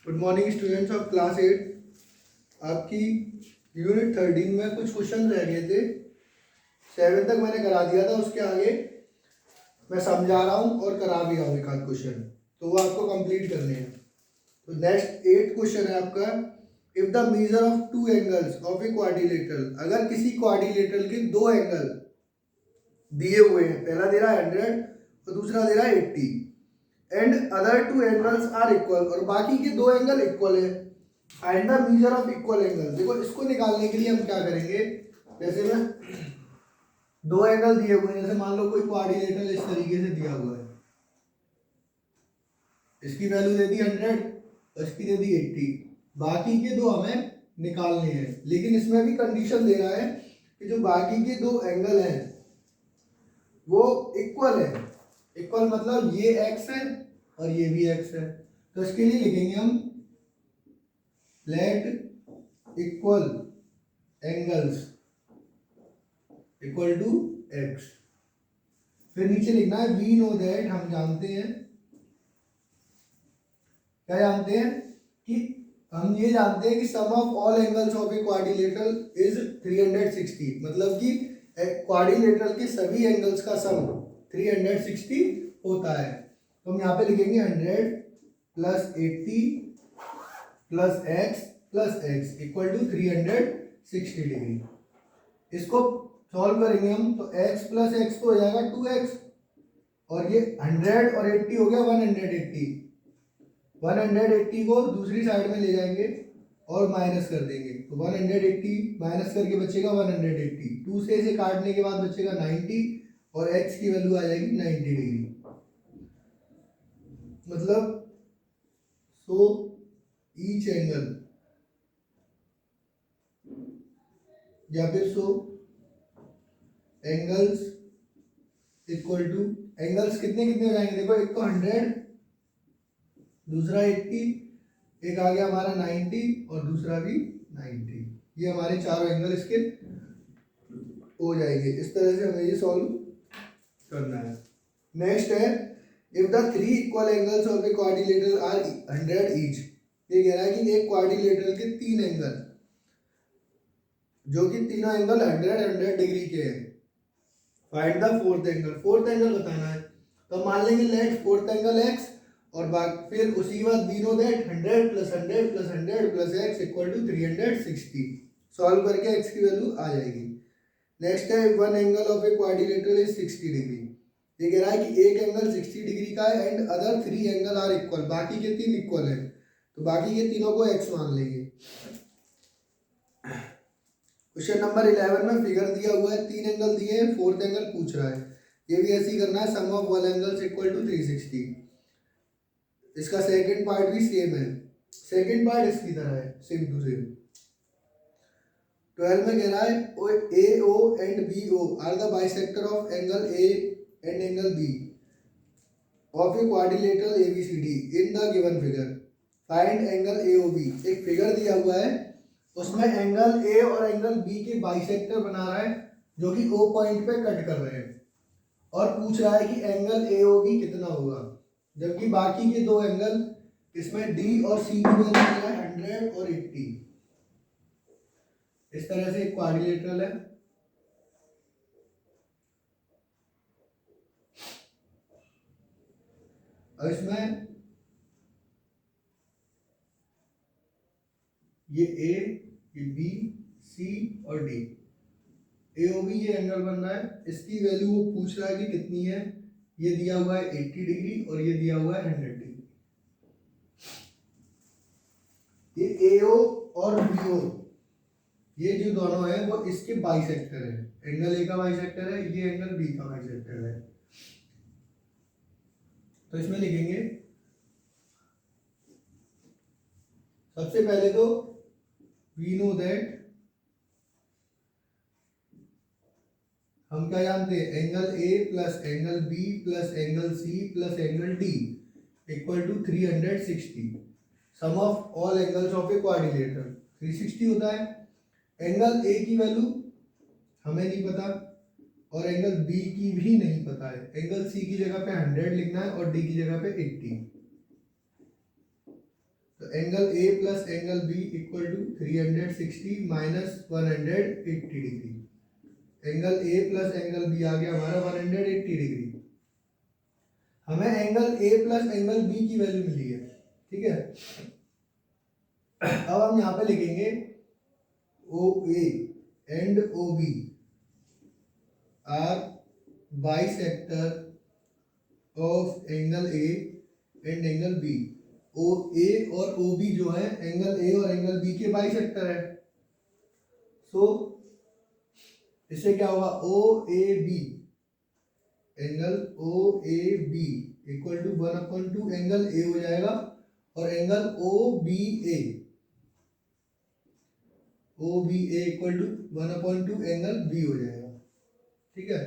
Good morning students of class 8। आपकी unit 13 में कुछ क्वेश्चन रह गए थे। 7 तक मैंने करा दिया था, उसके आगे मैं समझा रहा हूँ और करा भी रहा हूँ एक आध क्वेश्चन, तो वो आपको कंप्लीट करने हैं। तो नेक्स्ट 8 क्वेश्चन है आपका, if the measure of two angles of a quadrilateral, अगर किसी क्वाड्रिलेटरल के दो एंगल दिए हुए हैं, पहला दे रहा है 100 और दूसरा दे रहा है 80, and other two angles are equal, और बाकी के दो एंगल इक्वल है, find the measure of equal angle. देखो इसको निकालने के लिए हम क्या करेंगे, जैसे में दो एंगल दिए हुए हैं, जैसे मान लो कोई क्वाड्रिलेटरल इस तरीके से दिया हुआ है, इसकी वैल्यू दे दी 100 और इसकी दे दी 80, बाकी के दो हमें निकालने हैं। लेकिन इसमें भी कंडीशन दे रहा है कि जो बाकी के दो एंगल हैं वो इक्वल है। इक्वल मतलब ये x है और ये भी x है, तो इसके लिए लिखेंगे हम let equal angles equal to x। फिर नीचे लिखना है वी नो दैट, हम जानते हैं, क्या जानते हैं कि हम ये जानते हैं कि sum of all angles of a quadrilateral is 360, मतलब कि क्वाड्रिलेटरल के सभी एंगल्स का सम 360 होता है। तो हम यहाँ पे लिखेंगे 100 plus 80 plus x plus x equal to 360 degree. इसको सॉल्व करेंगे हम, तो x प्लस एक्स तो हो जाएगा 2x, और ये 100 और 80 हो गया 180। 180 को दूसरी साइड में ले जाएंगे और माइनस कर देंगे, तो 180 माइनस करके बचेगा 180, 2 से इसे काटने के बाद बचेगा 90, और x की वैल्यू आ जाएगी 90 डिग्री। मतलब सो ईच एंगल, या फिर so angles equal to, angles कितने कितने हो जाएंगे, देखो एक तो 100, दूसरा 80, एक आ गया हमारा 90 और दूसरा भी 90, ये हमारे चारों एंगल इसके हो जाएंगे। इस तरह से हमें ये सॉल्व करना है। नेक्स्ट है, if the three equal angles of a quadrilateral are 100 each, ये कह रहा है कि एक क्वाड्रिलेटरल के तीन एंगल, जो कि तीनों एंगल 100 डिग्री के हैं, find the fourth angle. Fourth angle बताना है, तो मान लेंगे लेट फोर्थ एंगल x, और फिर उसी के बाद we know that 100 plus 100 plus 100 plus x equal to 360। Solve करके x की वैल्यू आ जाएगी। नेक्स्ट है, one angle of a quadrilateral is 60 degree, ये कह रहा है कि एक एंगल 60 डिग्री का है, and other three angle are equal, बाकी के तीन इक्वल है, तो बाकी के तीनों को x मान लेंगे। क्वेश्चन नंबर 11 में फिगर दिया हुआ है, तीन एंगल दिए हैं, फोर्थ एंगल पूछ रहा है। ये भी ऐसे ही करना है, sum of all angles equal to 360। इसका सेकंड पार्ट भी सेम है, सेकंड पार्ट इसकी तरह है, सेम टू सेम। 12 में कह रहा है A O and B O are the bisector of angle A and angle B of a quadrilateral ABCD in the given figure, find angle A O B. एक figure दिया हुआ है, उसमें angle A और एंगल बी के bisector बना रहा है, जो कि ओ पॉइंट पे कट कर रहे हैं, और पूछ रहा है कि एंगल ए ओ बी कितना होगा, जबकि बाकी के दो एंगल इसमें डी और सी की वैल्यू है 100 और 80। इस तरह से एक क्वाड्रिलेटरल है। और इसमें ये ए, ये बी, सी और डी, ए ओ बी ये एंगल बन रहा है, इसकी वैल्यू वो पूछ रहा है कि कितनी है। ये दिया हुआ है 80 डिग्री और ये दिया हुआ है 100 डिग्री। ये ए ओ और बी ओ, ये जो दोनों है वो इसके बाइसेक्टर है, एंगल ए का बाइसेक्टर है, ये एंगल बी का बाइसेक्टर है। तो इसमें लिखेंगे, सबसे पहले तो वी नो दैट, हम क्या जानते हैं, angle A plus angle B plus angle C plus angle D equal to 360। Sum of all angles of a quadrilateral 360 होता है। एंगल ए की वैल्यू हमें नहीं पता, और एंगल बी की भी नहीं पता है। एंगल सी की जगह पे 100 लिखना है और डी की जगह पे 80। तो angle A plus angle B equal to 360 minus 180 degree. Angle A plus angle B आ गया हमारा 180 डिग्री। हमें angle A plus angle B की वैल्यू मिली है, ठीक है। अब हम यहाँ पे लिखेंगे O A and O B are bisector of angle A and angle B. O A और ओ बी जो है एंगल ए और एंगल बी के बाइसेक्टर है। सो इससे क्या होगा, O A B angle O A B equal to 1/2 angle A हो जाएगा और angle O B A equal to 1/2 angle B हो जाएगा, ठीक है।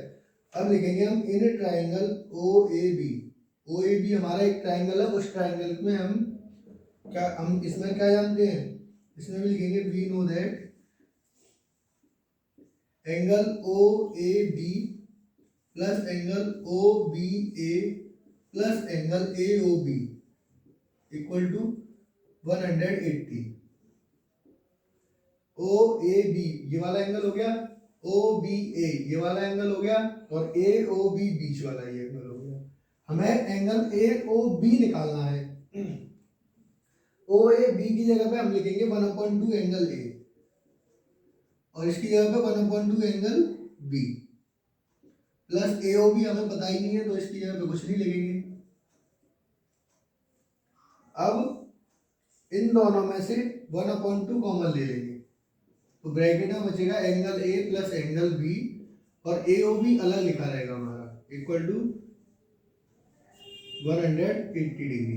अब लिखेंगे हम in triangle O A B हमारा एक ट्राइंगल है, उस ट्राइंगल में हम इसमें क्या जानते हैं, इसमें भी लिखेंगे we know that angle O A B plus angle O B A plus angle A O B equal to 180। O A B ये वाला एंगल हो गया, ओ बी ए ये वाला एंगल हो गया और ए ओ बी बीच वाला ये एंगल हो गया। हमें एंगल ए ओ बी निकालना है। ओ ए बी की जगह पे हम लिखेंगे 1/2 एंगल ए और इसकी जगह पे 1/2 एंगल बी प्लस ए ओ बी हमें पता ही नहीं है तो इसकी जगह पे कुछ नहीं लिखेंगे। अब इन दोनों में से 1/2 कॉमन ले लेंगे तो ब्रैकेट में बचेगा angle A plus angle B और ए ओ बी अलग लिखा रहेगा हमारा equal to 180 degree.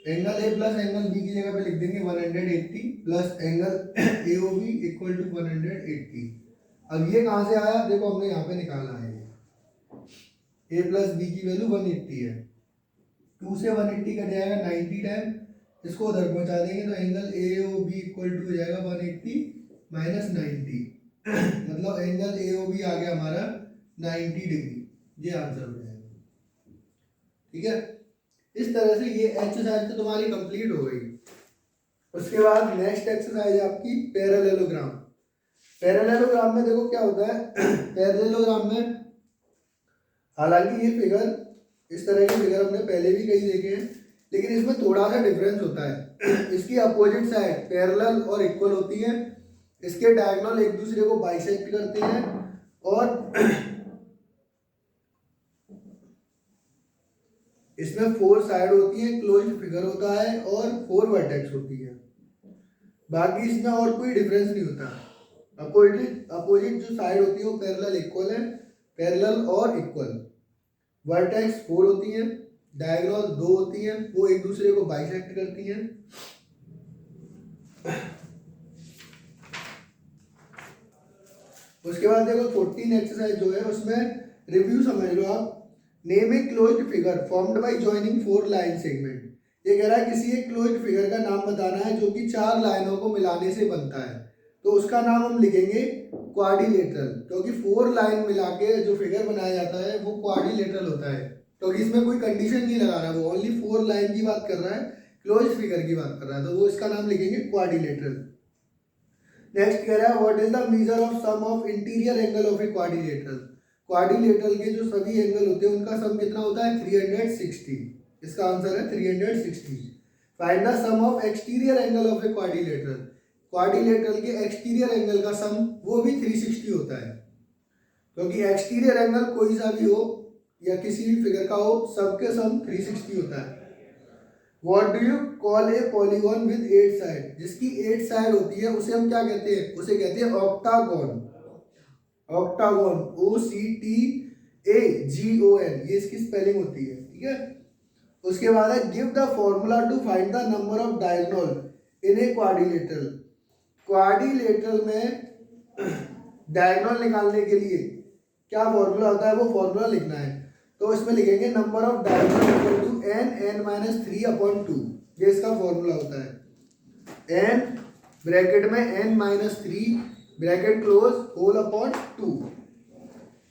Angle A plus angle B की जगह पे लिख देंगे 180 plus angle A O B equal to 180। अब ये कहाँ से आया, देखो हमने यहाँ पे निकाला है, ए प्लस बी की वैल्यू 180 है, 2 से 180 कट जाएगा 90 टाइम, इसको उधर पहुंचा देंगे तो angle A O B equal to हो जाएगा 180 माइनस 90 मतलब एंगल ए ओ बी आ गया हमारा 90 डिग्री। ये आंसर हो जाएगा, ठीक है। इस तरह से ये एक्सरसाइज तो तुम्हारी कंप्लीट हो गई। उसके बाद नेक्स्ट एक्सरसाइज है आपकी पैरेललोग्राम। पैरेललोग्राम में देखो क्या होता है, पैरेललोग्राम में हालांकि ये फिगर इस तरह के फिगर हमने पहले भी कई देखे हैं लेकिन इसमें थोड़ा सा डिफरेंस होता है। इसकी अपोजिट साइड पैरेलल और इक्वल होती है, इसके डायगोनल एक दूसरे को बाइसेक्ट करते हैं और इसमें 4 साइड होती है, क्लोज्ड फिगर होता है और 4 वर्टेक्स होती है। बाकी इसमें और कोई डिफरेंस नहीं होता। अपोजिट जो साइड होती है वो पैरेलल इक्वल है, पैरेलल और इक्वल। वर्टेक्स 4 होती हैं, डायगोनल 2 होती हैं, वो एक दूसरे को बाइसेक्ट करती हैं। उसके बाद देखो 14 एक्सरसाइज जो है उसमें रिव्यू समझ लो आप। Name a closed figure formed by joining 4 line segment. ये कह रहा है किसी एक क्लोज्ड फिगर का नाम बताना है जो कि 4 लाइनों को मिलाने से बनता है, तो उसका नाम हम लिखेंगे क्वाड्रिलेटरल, क्योंकि 4 लाइन मिला के जो फिगर बनाया जाता है वो क्वाड्रिलेटरल होता है, क्योंकि इसमें कोई कंडीशन नहीं लगा रहा, वो ओनली 4 लाइन की बात कर रहा है, क्लोज्ड फिगर की बात कर रहा है, तो वो इसका नाम लिखेंगे क्वाड्रिलेटरल। नेक्स्ट कह रहा है what is the measure of sum of interior angle of a quadrilateral. Quadrilateral के जो सभी एंगल होते हैं उनका सम कितना होता है 360। इसका आंसर है 360। Find the sum of exterior angle of a quadrilateral. Quadrilateral के एक्सटीरियर एंगल का सम वो भी 360 होता है, क्योंकि एक्सटीरियर एंगल कोई सा भी हो या किसी भी फिगर का हो सबके सम 360 होता है। What do you call a polygon with 8 side. जिसकी 8 साइड होती है उसे हम क्या कहते हैं, उसे कहते हैं ऑक्टागोन। ऑक्टागोन OCTAGON ये इसकी स्पेलिंग होती है, ठीक है। उसके बाद है give the formula to find the number of diagonal in a quadrilateral. Quadrilateral में डायगोनल निकालने के लिए क्या फॉर्मूला होता है, वो फॉर्मूला लिखना है। तो इसमें लिखेंगे number of diagonal equal to n(-3)/2। ये इसका फॉर्मूला होता है। n ब्रैकेट में n-3 bracket close whole upon 2।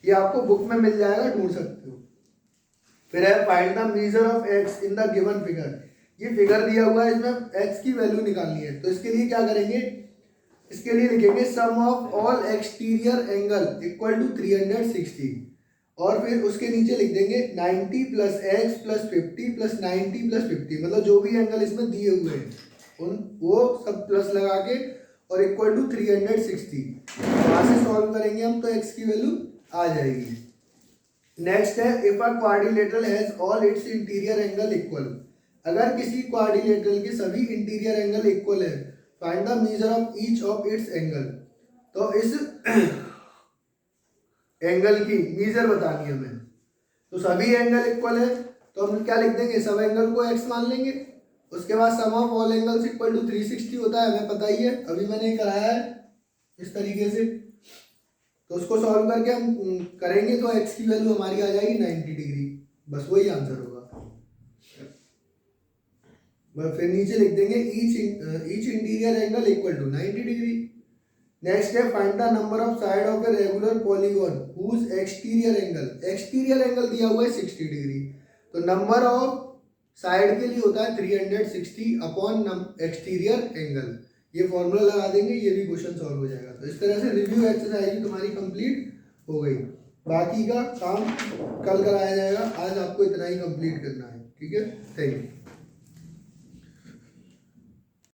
ये आपको बुक में मिल जाएगा, ढूंढ सकते हो। फिर है find the measure of x in the given figure. ये फिगर दिया हुआ है, इसमें एक्स की वैल्यू निकालनी है। तो इसके लिए क्या करेंगे, इसके लिए लिखेंगे sum of all exterior angle equal to 360 और फिर उसके नीचे लिख देंगे 90 plus x plus 50 plus 90 plus 50, मतलब जो भी एंगल इसमें दिए हुए हैं उन वो सब प्लस लगा के और इक्वल टू 360। वहाँ से सॉल्व करेंगे हम तो एक्स की वैल्यू आ जाएगी। नेक्स्ट है if a quadrilateral has all it's interior angle equal, अगर किसी क्वाड्रिलेटरल के सभी इंटीरियर एंगल इक्वल है, find the measure of each of its angle. तो इस एंगल की मेजर बतानी है हमें। तो सभी एंगल इक्वल है तो हम क्या लिख देंगे, सब एंगल को x मान लेंगे। उसके बाद sum of all angles equal to 360 होता है, हमें पता ही है, अभी मैंने कराया है इस तरीके से। तो उसको सॉल्व करके हम करेंगे तो x की वैल्यू हमारी आ जाएगी 90 डिग्री, बस वही आंसर होगा। फिर नीचे लिख देंगे each interior angle equal to 90 degree. Next है find the number of side of a regular polygon whose exterior angle दिया हुआ है 60 डिग्री। तो नंबर ऑफ साइड के लिए होता है 360 अपॉन एक्सटीरियर एंगल, ये फॉर्मूला लगा देंगे, ये भी क्वेश्चन सॉल्व हो जाएगा। तो इस तरह से रिव्यू एक्सरसाइज तुम्हारी कंप्लीट हो गई, बाकी का काम कल कराया जाएगा, आज आपको इतना ही कंप्लीट करना है। ठीक है, थैंक यू।